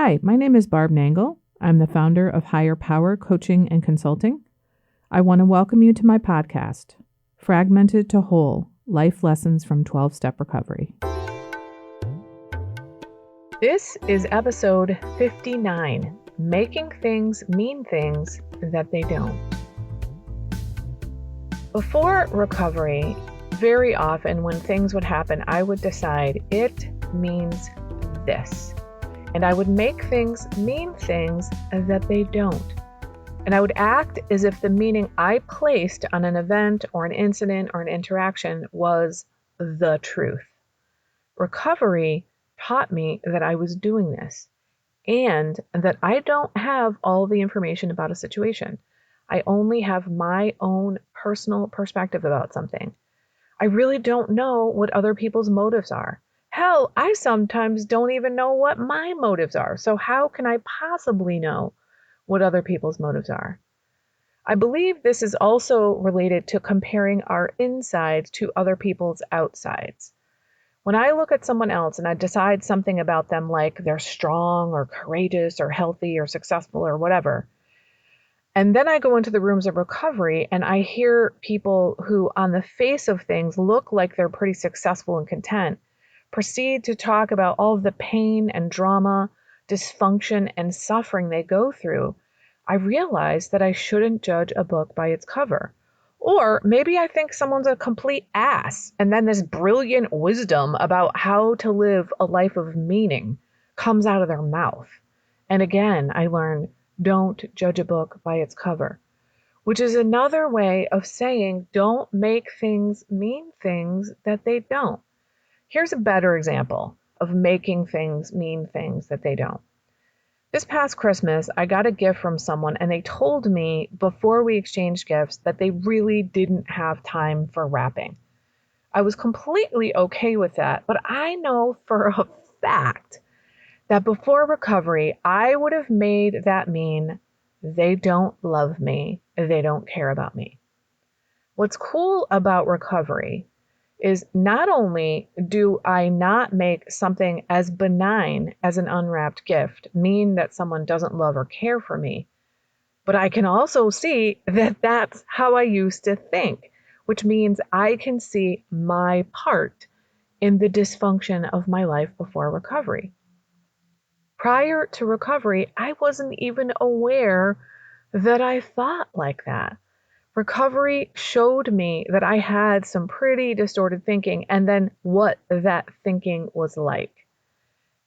Hi, my name is Barb Nangle. I'm the founder of Higher Power Coaching and Consulting. I want to welcome you to my podcast, Fragmented to Whole, Life Lessons from 12-Step Recovery. This is episode 59, Making Things Mean Things That They Don't. Before recovery, very often when things would happen, I would decide it means this. And I would make things mean things that they don't. And I would act as if the meaning I placed on an event or an incident or an interaction was the truth. Recovery taught me that I was doing this and that I don't have all the information about a situation. I only have my own personal perspective about something. I really don't know what other people's motives are. Hell, I sometimes don't even know what my motives are. So how can I possibly know what other people's motives are? I believe this is also related to comparing our insides to other people's outsides. When I look at someone else and I decide something about them, like they're strong or courageous or healthy or successful or whatever, and then I go into the rooms of recovery and I hear people who on the face of things look like they're pretty successful and content proceed to talk about all of the pain and drama, dysfunction and suffering they go through, I realize that I shouldn't judge a book by its cover. Or maybe I think someone's a complete ass, and then this brilliant wisdom about how to live a life of meaning comes out of their mouth. And again, I learn, don't judge a book by its cover, which is another way of saying don't make things mean things that they don't. Here's a better example of making things mean things that they don't. This past Christmas, I got a gift from someone and they told me before we exchanged gifts that they really didn't have time for wrapping. I was completely okay with that, but I know for a fact that before recovery, I would have made that mean they don't love me, they don't care about me. What's cool about recovery is not only do I not make something as benign as an unwrapped gift mean that someone doesn't love or care for me, but I can also see that that's how I used to think, which means I can see my part in the dysfunction of my life before recovery. Prior to recovery, I wasn't even aware that I thought like that. Recovery showed me that I had some pretty distorted thinking and then what that thinking was like.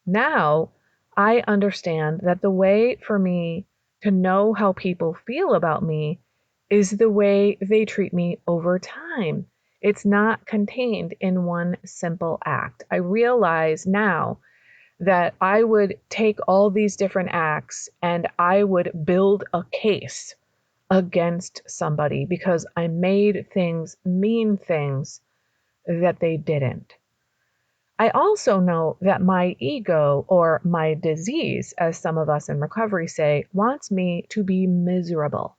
Now, I understand that the way for me to know how people feel about me is the way they treat me over time. It's not contained in one simple act. I realize now that I would take all these different acts and I would build a case against somebody because I made things mean things that they didn't. I also know that my ego, or my disease, as some of us in recovery say, wants me to be miserable.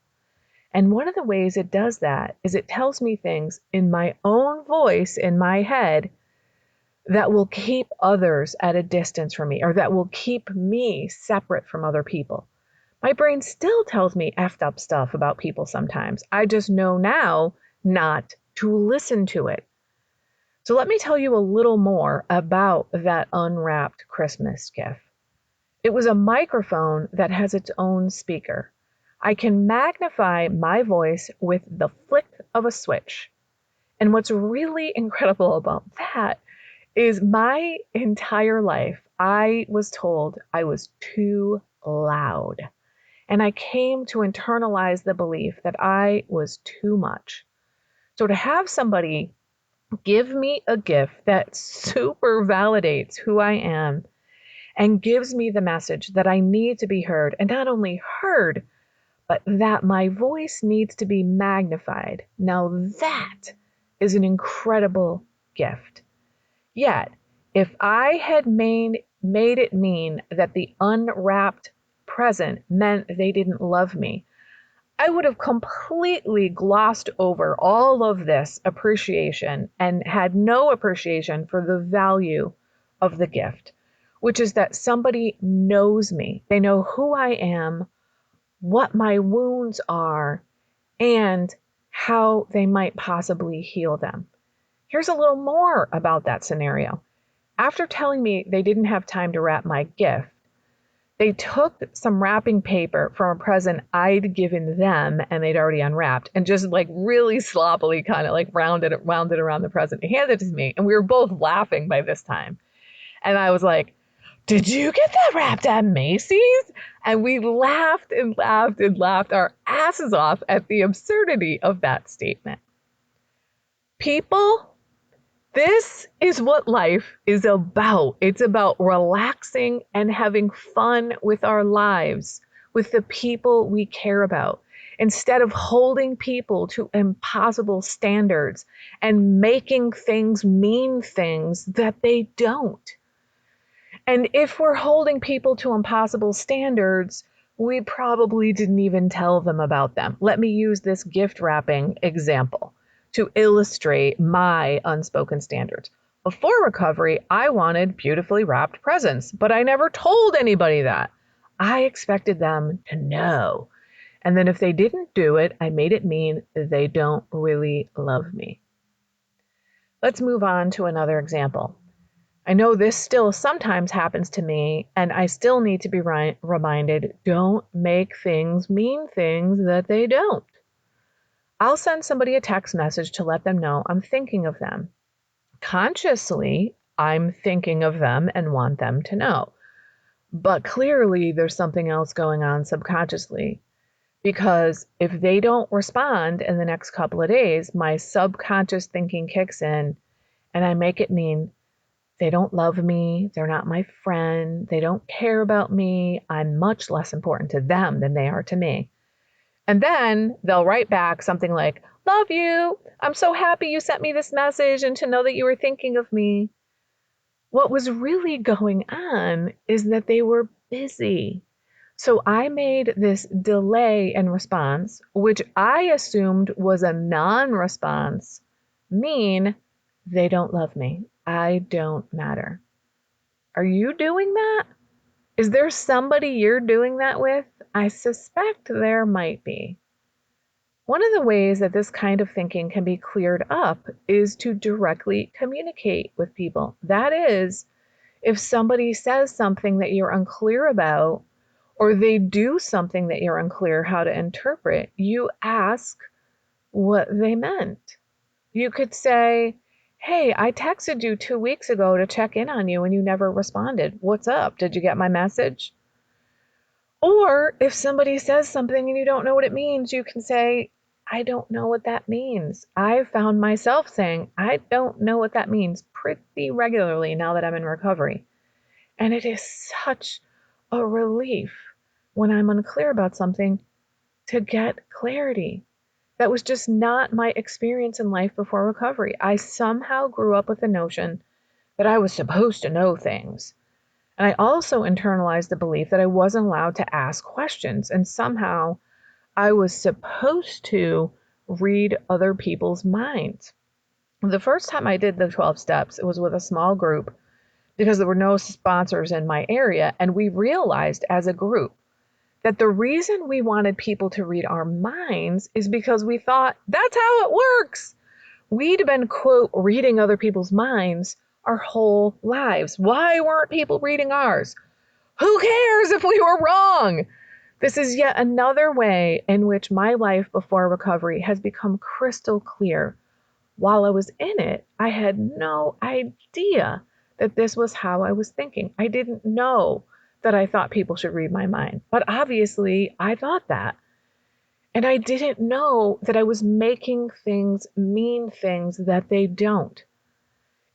And one of the ways it does that is it tells me things in my own voice in my head that will keep others at a distance from me, or that will keep me separate from other people. My brain still tells me effed up stuff about people sometimes. I just know now not to listen to it. So let me tell you a little more about that unwrapped Christmas gift. It was a microphone that has its own speaker. I can magnify my voice with the flick of a switch. And what's really incredible about that is my entire life, I was told I was too loud. And I came to internalize the belief that I was too much. So to have somebody give me a gift that super validates who I am and gives me the message that I need to be heard, and not only heard, but that my voice needs to be magnified. Now that is an incredible gift. Yet, if I had made it mean that the unwrapped present meant they didn't love me, I would have completely glossed over all of this appreciation and had no appreciation for the value of the gift, which is that somebody knows me. They know who I am, what my wounds are, and how they might possibly heal them. Here's a little more about that scenario. After telling me they didn't have time to wrap my gift, they took some wrapping paper from a present I'd given them and they'd already unwrapped and just like really sloppily kind of like wound it around the present and handed it to me. And we were both laughing by this time. And I was like, did you get that wrapped at Macy's? And we laughed and laughed and laughed our asses off at the absurdity of that statement. People, this is what life is about. It's about relaxing and having fun with our lives, with the people we care about, instead of holding people to impossible standards and making things mean things that they don't. And if we're holding people to impossible standards, we probably didn't even tell them about them. Let me use this gift wrapping example to illustrate my unspoken standards. Before recovery, I wanted beautifully wrapped presents, but I never told anybody that. I expected them to know. And then if they didn't do it, I made it mean they don't really love me. Let's move on to another example. I know this still sometimes happens to me, and I still need to be reminded, don't make things mean things that they don't. I'll send somebody a text message to let them know I'm thinking of them. Consciously, I'm thinking of them and want them to know. But clearly, there's something else going on subconsciously. Because if they don't respond in the next couple of days, my subconscious thinking kicks in, and I make it mean they don't love me, they're not my friend, they don't care about me, I'm much less important to them than they are to me. And then they'll write back something like, love you, I'm so happy you sent me this message and to know that you were thinking of me. What was really going on is that they were busy. So I made this delay in response, which I assumed was a non-response, mean they don't love me. I don't matter. Are you doing that? Is there somebody you're doing that with? I suspect there might be. One of the ways that this kind of thinking can be cleared up is to directly communicate with people. That is, if somebody says something that you're unclear about, or they do something that you're unclear how to interpret, you ask what they meant. You could say, hey, I texted you 2 weeks ago to check in on you and you never responded. What's up? Did you get my message? Or if somebody says something and you don't know what it means, you can say, I don't know what that means. I found myself saying, I don't know what that means pretty regularly now that I'm in recovery. And it is such a relief when I'm unclear about something to get clarity. That was just not my experience in life before recovery. I somehow grew up with the notion that I was supposed to know things. And I also internalized the belief that I wasn't allowed to ask questions. And somehow I was supposed to read other people's minds. The first time I did the 12 steps, it was with a small group because there were no sponsors in my area. And we realized as a group that the reason we wanted people to read our minds is because we thought that's how it works. We'd been, quote, reading other people's minds our whole lives. Why weren't people reading ours? Who cares if we were wrong? This is yet another way in which my life before recovery has become crystal clear. While I was in it, I had no idea that this was how I was thinking. I didn't know that I thought people should read my mind. But obviously, I thought that. And I didn't know that I was making things mean things that they don't.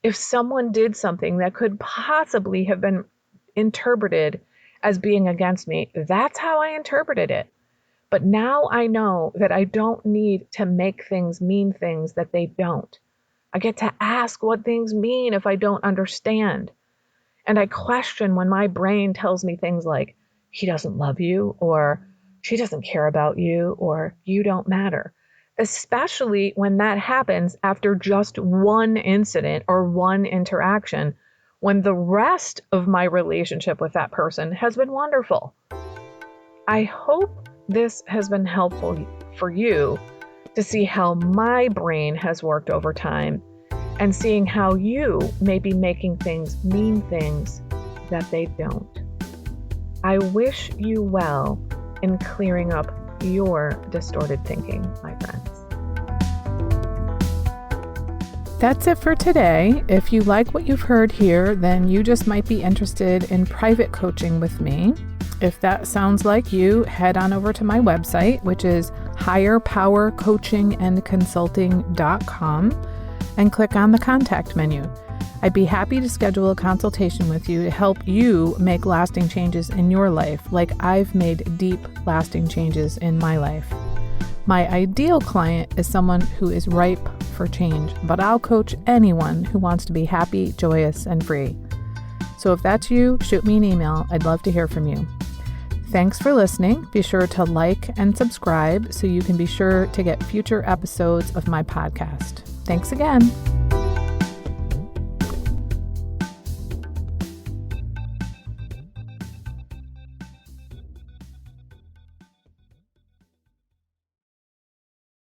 If someone did something that could possibly have been interpreted as being against me, that's how I interpreted it. But now I know that I don't need to make things mean things that they don't. I get to ask what things mean if I don't understand. And I question when my brain tells me things like, he doesn't love you, or she doesn't care about you, or you don't matter. Especially when that happens after just one incident or one interaction when the rest of my relationship with that person has been wonderful. I hope this has been helpful for you to see how my brain has worked over time and seeing how you may be making things mean things that they don't. I wish you well in clearing up your distorted thinking, my friends. That's it for today. If you like what you've heard here, then you just might be interested in private coaching with me. If that sounds like you, head on over to my website, which is higherpowercoachingandconsulting.com, and click on the contact menu. I'd be happy to schedule a consultation with you to help you make lasting changes in your life, like I've made deep, lasting changes in my life. My ideal client is someone who is ripe for change, but I'll coach anyone who wants to be happy, joyous, and free. So if that's you, shoot me an email. I'd love to hear from you. Thanks for listening. Be sure to like and subscribe so you can be sure to get future episodes of my podcast. Thanks again.